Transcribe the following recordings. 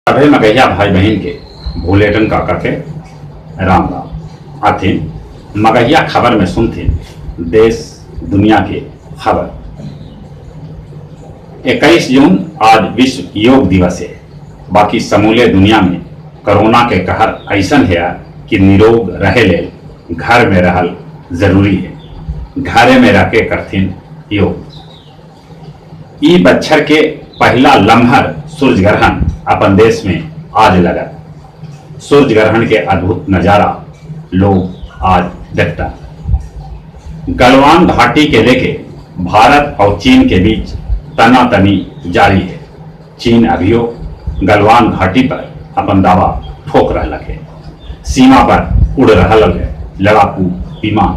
सभे मगैया भाई बहन के भूलेटन काका के राम राम आथिन मगैया खबर में सुनथिन देश दुनिया के खबर। 21 जून आज विश्व योग दिवस है। बाकी समूले दुनिया में कोरोना के कहर ऐसन है कि निरोग रहे ले घर में रहल जरूरी है। घरे में रह के करथिन योग। ई बच्छर के पहला लम्हर सूर्य ग्रहण अपन देश में आज लगा। सूर्य ग्रहण के अद्भुत नजारा लोग आज देखता। गलवान घाटी के लेके भारत और चीन के बीच तनातनी जारी है। चीन अभियो गलवान घाटी पर अपन दावा ठोक रहा है। सीमा पर उड़ रहा है लड़ाकू विमान।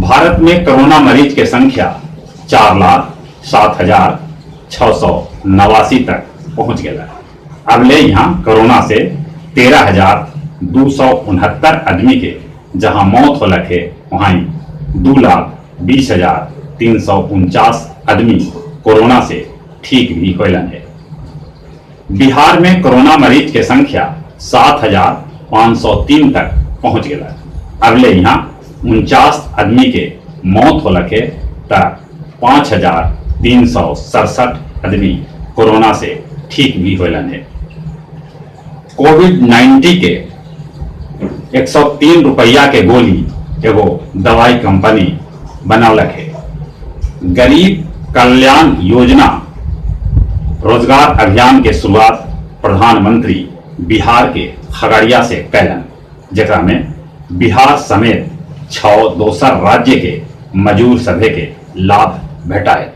भारत में कोरोना मरीज के संख्या 4,07,689 तक पहुंच गया। अब ले यहाँ कोरोना से 13,269 आदमी के जहां मौत हो लगे वहीं 2,20,349 आदमी कोरोना से ठीक भी होलन है। बिहार में कोरोना मरीज के संख्या 7,503 तक पहुंच गया। अब ले यहाँ 49 आदमी के मौत हो लगे तक 5,367 आदमी कोरोना से ठीक भी होलन है। कोविड-19 के 103 रुपया के गोली एगो दवाई कंपनी बनौलक है। गरीब कल्याण योजना रोजगार अभियान के शुरुआत प्रधानमंत्री बिहार के खगड़िया से कैलन, जेकरा में बिहार समेत 6 दोसर राज्य के मजूर सभे के लाभ भेटाए।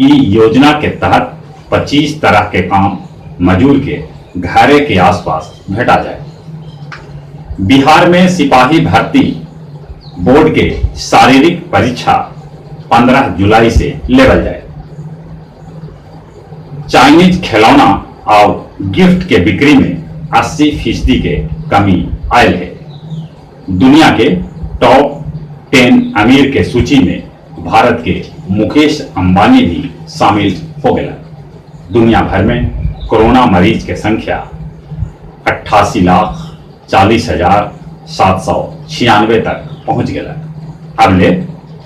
ई योजना के तहत 25 तरह के काम मजूर के घरे के आसपास भेटा जाए। बिहार में सिपाही भर्ती बोर्ड के शारीरिक परीक्षा 15 जुलाई से लेवल जाए। चाइनीज खिलौना और गिफ्ट के बिक्री में 80% के कमी आयल है। दुनिया के टॉप 10 अमीर के सूची में भारत के मुकेश अंबानी भी शामिल हो गए। दुनिया भर में कोरोना मरीज के संख्या 88,40,796 तक पहुंच गया। अब ले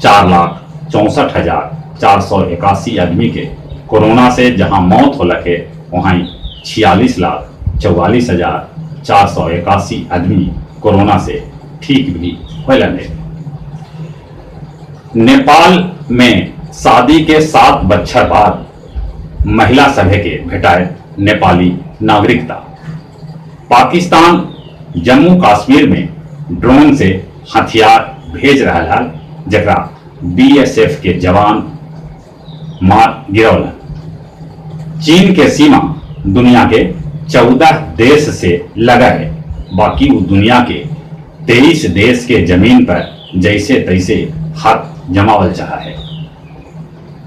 4,64,481 आदमी के कोरोना से जहां मौत हो लगे वहीं 46,44,481 आदमी कोरोना से ठीक भी होलन है। नेपाल में शादी के 7 बछर बाद महिला सभे के भेटाए नेपाली नागरिकता। पाकिस्तान जम्मू कश्मीर में ड्रोन से हथियार भेज रहा है, जकरा बीएसएफ के जवान मार गिरौल। चीन के सीमा दुनिया के 14 देश से लगा है। बाकी वो दुनिया के 23 देश के जमीन पर जैसे तैसे हाथ जमावल चाहा है।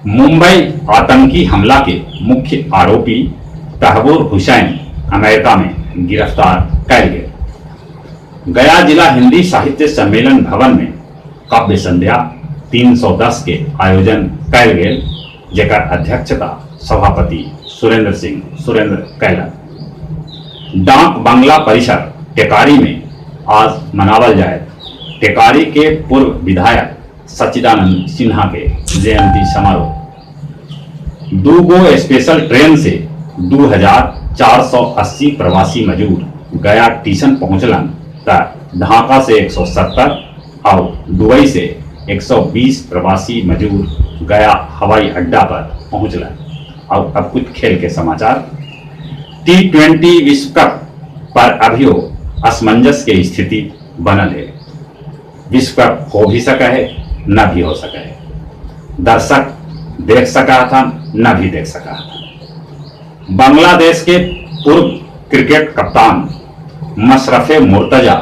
मुंबई आतंकी हमला के मुख्य आरोपी तहबूर हुसैन अमेरिका में गिरफ्तार कर गए। गया जिला हिंदी साहित्य सम्मेलन भवन में काव्य संध्या 310 के आयोजन कर गए, जेकर अध्यक्षता सभापति सुरेंद्र सिंह सुरेंद्र कैलन। डाक बंगला परिसर टेकारी में आज मनावल जाए टेकारी के पूर्व विधायक सच्चिदानंद सिन्हा के जयंती समारोह। 2 स्पेशल ट्रेन से 2,480 प्रवासी मजूर गया स्टेशन पहुंचलन तक ढाका से 170 और दुबई से 120 प्रवासी मजूर गया हवाई अड्डा पर पहुंचलन। और अब कुछ खेल के समाचार। T20 विश्व कप पर अभियो असमंजस की स्थिति बनल है। विश्व कप हो भी सका है न भी हो सका है। दर्शक देख सका था न भी देख सका था। बांग्लादेश के पूर्व क्रिकेट कप्तान मशरफे मुर्तजा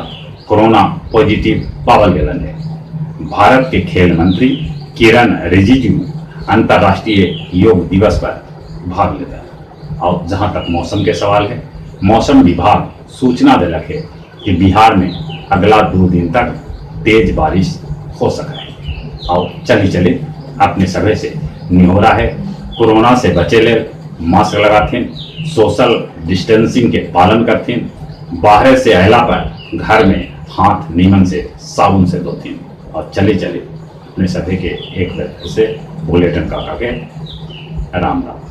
कोरोना पॉजिटिव पावल गलन है। भारत के खेल मंत्री किरण रिजिजू अंतर्राष्ट्रीय योग दिवस पर भाग लेता है। और जहां तक मौसम के सवाल है, मौसम विभाग सूचना दिलक है कि बिहार में अगला 2 दिन तक तेज बारिश हो सका है। और चले अपने सभे से निहोरा है कोरोना से बचे ले मास्क लगाथिन, सोशल डिस्टेंसिंग के पालन करथिन, बाहर से अहला पर घर में हाथ नीमन से साबुन से धोथिन और चले चले अपने सभी के एक बार से बुलेटिन काका के राम राम।